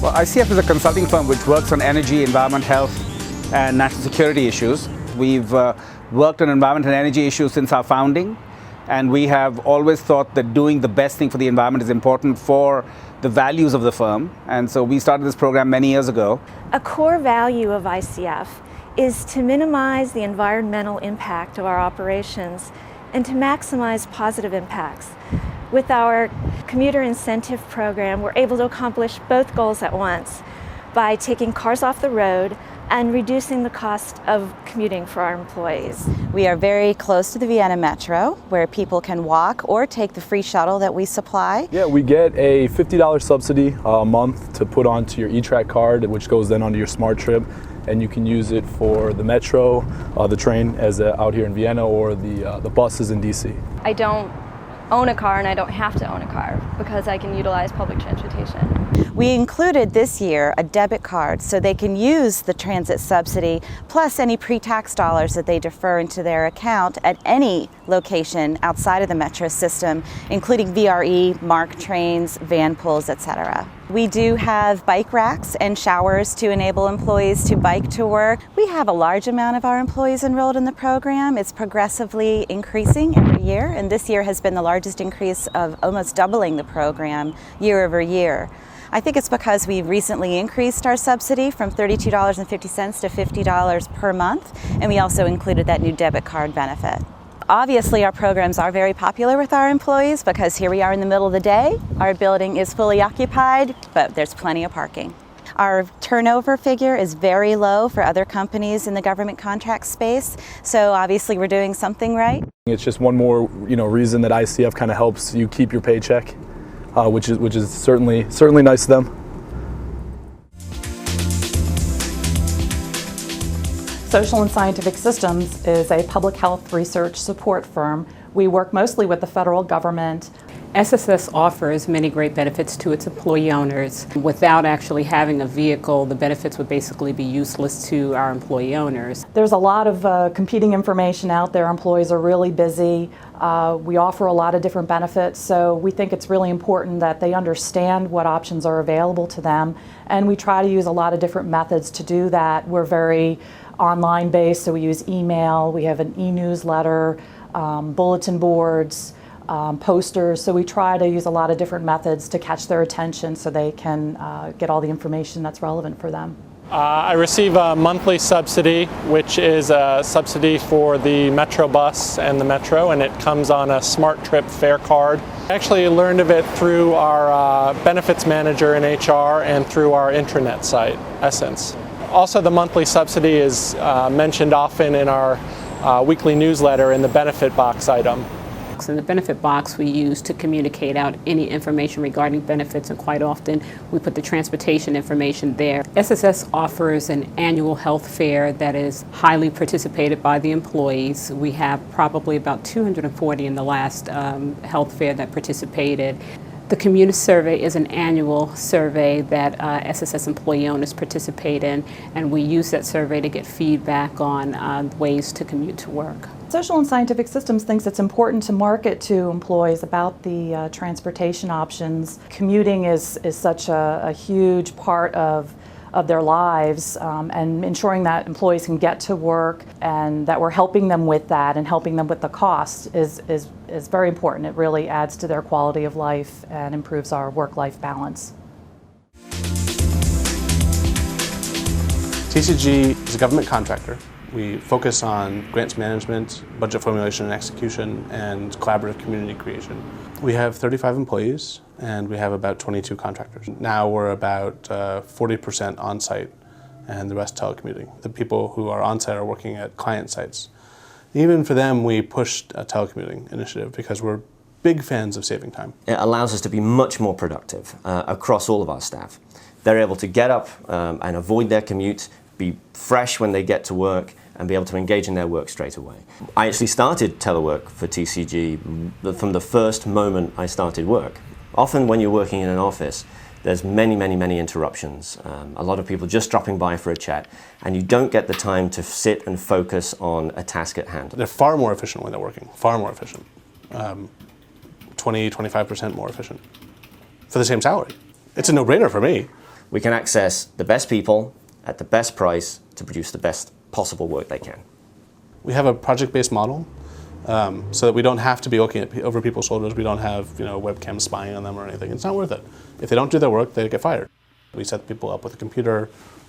Well, ICF is a consulting firm which works on energy, environment, health, and national security issues. We've worked on environment and energy issues since our founding, and we have always thought that doing the best thing for the environment is important for the values of the firm. And so we started this program many years ago. A core value of ICF is to minimize the environmental impact of our operations and to maximize positive impacts. With our commuter incentive program, we're able to accomplish both goals at once by taking cars off the road and reducing the cost of commuting for our employees. We are very close to the Vienna Metro, where people can walk or take the free shuttle that we supply. Yeah, we get a $50 subsidy a month to put onto your E-Track card, which goes then onto your Smart Trip, and you can use it for the metro, the train as out here in Vienna, or the buses in DC. I don't own a car and I don't have to own a car because I can utilize public transportation. We included this year a debit card so they can use the transit subsidy plus any pre-tax dollars that they defer into their account at any location outside of the metro system, including VRE, MARC trains, van pools, etc. We do have bike racks and showers to enable employees to bike to work. We have a large amount of our employees enrolled in the program. It's progressively increasing every year, and this year has been the largest increase of almost doubling the program year over year. I think it's because we recently increased our subsidy from $32.50 to $50 per month, and we also included that new debit card benefit. Obviously, our programs are very popular with our employees because here we are in the middle of the day. Our building is fully occupied, but there's plenty of parking. Our turnover figure is very low for other companies in the government contract space, so obviously we're doing something right. It's just one more, reason that ICF kind of helps you keep your paycheck, which is certainly nice of them. Social and Scientific Systems is a public health research support firm. We work mostly with the federal government. SSS offers many great benefits to its employee owners. Without actually having a vehicle, the benefits would basically be useless to our employee owners. There's a lot of competing information out there. Employees are really busy. We offer a lot of different benefits, so we think it's really important that they understand what options are available to them, and we try to use a lot of different methods to do that. We're very online based, so we use email, we have an e-newsletter, bulletin boards, posters, so we try to use a lot of different methods to catch their attention so they can get all the information that's relevant for them. I receive a monthly subsidy, which is a subsidy for the Metro bus and the Metro, and it comes on a Smart Trip fare card. I actually learned of it through our benefits manager in HR and through our intranet site, Essence. Also, the monthly subsidy is mentioned often in our weekly newsletter in the benefit box item. In the benefit box, we use to communicate out any information regarding benefits, and quite often we put the transportation information there. SSS offers an annual health fair that is highly participated by the employees. We have probably about 240 in the last health fair that participated. The Commuter survey is an annual survey that SSS employee owners participate in, and we use that survey to get feedback on ways to commute to work. Social and Scientific Systems thinks it's important to market to employees about the transportation options. Commuting is such a huge part of their lives, and ensuring that employees can get to work and that we're helping them with that and helping them with the cost is very important. It really adds to their quality of life and improves our work-life balance. TCG is a government contractor. We focus on grants management, budget formulation and execution, and collaborative community creation. We have 35 employees, and we have about 22 contractors. Now we're about 40% on-site, and the rest telecommuting. The people who are on-site are working at client sites. Even for them, we pushed a telecommuting initiative because we're big fans of saving time. It allows us to be much more productive across all of our staff. They're able to get up and avoid their commute, be fresh when they get to work, and be able to engage in their work straight away. I actually started telework for TCG from the first moment I started work. Often when you're working in an office, there's many interruptions. A lot of people just dropping by for a chat, and you don't get the time to sit and focus on a task at hand. They're far more efficient when they're working, far more efficient. 20–25% more efficient for the same salary. It's a no-brainer for me. we can access the best people at the best price to produce the best possible work they can. We have a project-based model so that we don't have to be looking over people's shoulders. We don't have webcams spying on them or anything. It's not worth it. If they don't do their work, they get fired. We set people up with a computer,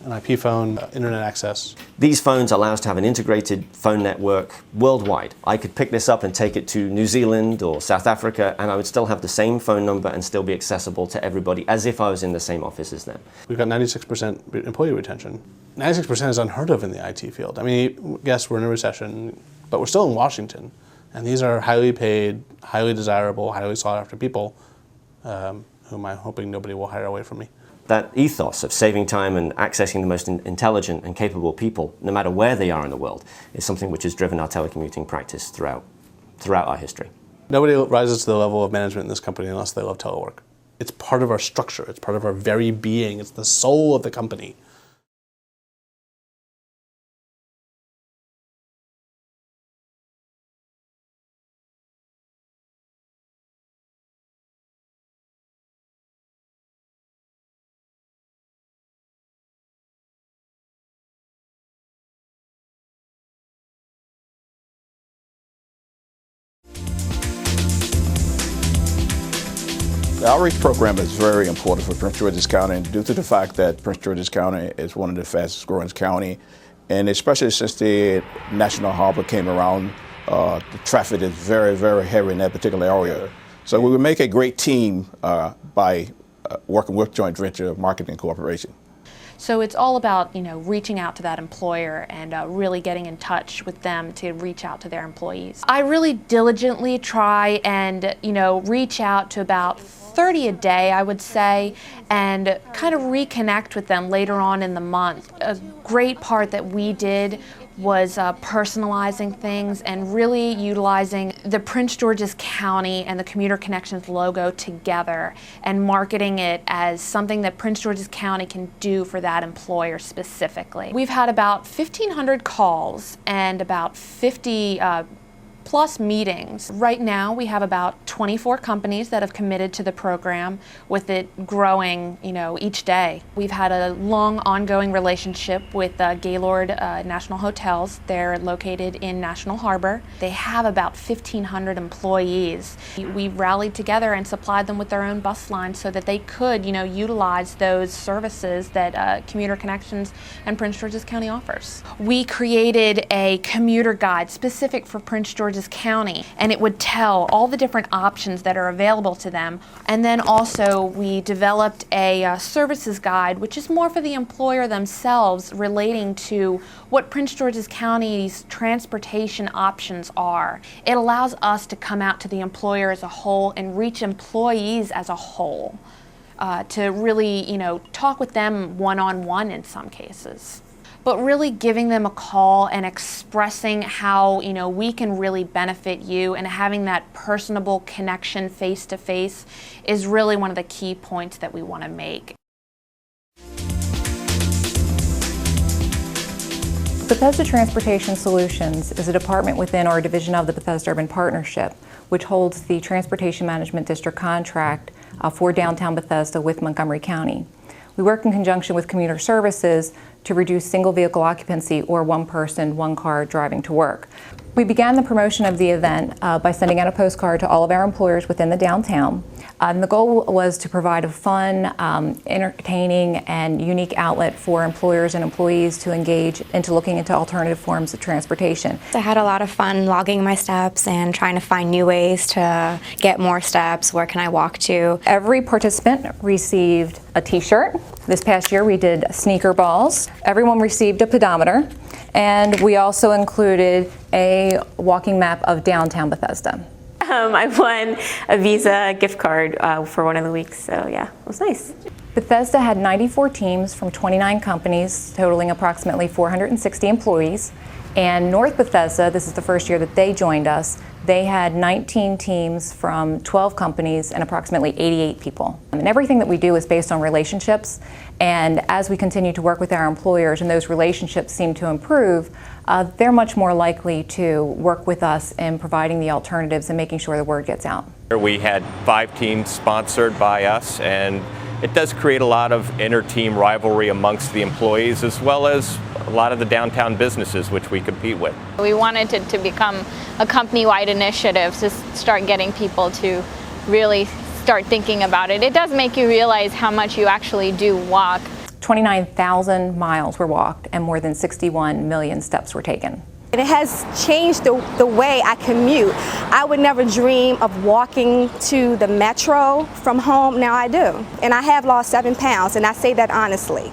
an IP phone, internet access. These phones allow us to have an integrated phone network worldwide. I could pick this up and take it to New Zealand or South Africa, and I would still have the same phone number and still be accessible to everybody as if I was in the same office as them. We've got 96% employee retention. 96% is unheard of in the IT field. I mean, yes, we're in a recession, but we're still in Washington, and these are highly paid, highly desirable, highly sought after people whom I'm hoping nobody will hire away from me. That ethos of saving time and accessing the most intelligent and capable people, no matter where they are in the world, is something which has driven our telecommuting practice throughout our history. Nobody rises to the level of management in this company unless they love telework. It's part of our structure. It's part of our very being. It's the soul of the company. The outreach program is very important for Prince George's County due to the fact that Prince George's County is one of the fastest growing county, and especially since the National Harbor came around, the traffic is very, very heavy in that particular area. So we would make a great team by working with Joint Venture Marketing Corporation. So it's all about, reaching out to that employer and really getting in touch with them to reach out to their employees. I really diligently try and, reach out to about 30 a day, I would say, and kind of reconnect with them later on in the month. A great part that we did was personalizing things and really utilizing the Prince George's County and the Commuter Connections logo together and marketing it as something that Prince George's County can do for that employer specifically. We've had about 1,500 calls and about 50 plus meetings. Right now we have about 24 companies that have committed to the program, with it growing each day. We've had a long ongoing relationship with Gaylord National Hotels. They're located in National Harbor. They have about 1,500 employees. We rallied together and supplied them with their own bus lines so that they could utilize those services that Commuter Connections and Prince George's County offers. We created a commuter guide specific for Prince George's County, and it would tell all the different options that are available to them. And then also we developed a services guide, which is more for the employer themselves, relating to what Prince George's County's transportation options are. It allows us to come out to the employer as a whole and reach employees as a whole, to really talk with them one-on-one in some cases. But really giving them a call and expressing how we can really benefit you, and having that personable connection face to face is really one of the key points that we want to make. Bethesda Transportation Solutions is a department within our division of the Bethesda Urban Partnership, which holds the Transportation Management District contract for downtown Bethesda with Montgomery County. We work in conjunction with Commuter Services to reduce single vehicle occupancy, or one person, one car driving to work. We began the promotion of the event by sending out a postcard to all of our employers within the downtown. And the goal was to provide a fun, entertaining, and unique outlet for employers and employees to engage into looking into alternative forms of transportation. I had a lot of fun logging my steps and trying to find new ways to get more steps. Where can I walk to? Every participant received a t-shirt. This past year we did sneaker balls. Everyone received a pedometer, and we also included a walking map of downtown Bethesda. I won a Visa gift card for one of the weeks, so yeah, it was nice. Bethesda had 94 teams from 29 companies, totaling approximately 460 employees. And North Bethesda, this is the first year that they joined us, they had 19 teams from 12 companies and approximately 88 people. And everything that we do is based on relationships. And as we continue to work with our employers and those relationships seem to improve, they're much more likely to work with us in providing the alternatives and making sure the word gets out. We had 5 teams sponsored by us, and it does create a lot of inter-team rivalry amongst the employees, as well as a lot of the downtown businesses which we compete with. We wanted it to become a company-wide initiative to start getting people to really start thinking about it. It does make you realize how much you actually do walk. 29,000 miles were walked and more than 61 million steps were taken. It has changed the way I commute. I would never dream of walking to the metro from home. Now I do. And I have lost 7 pounds, and I say that honestly.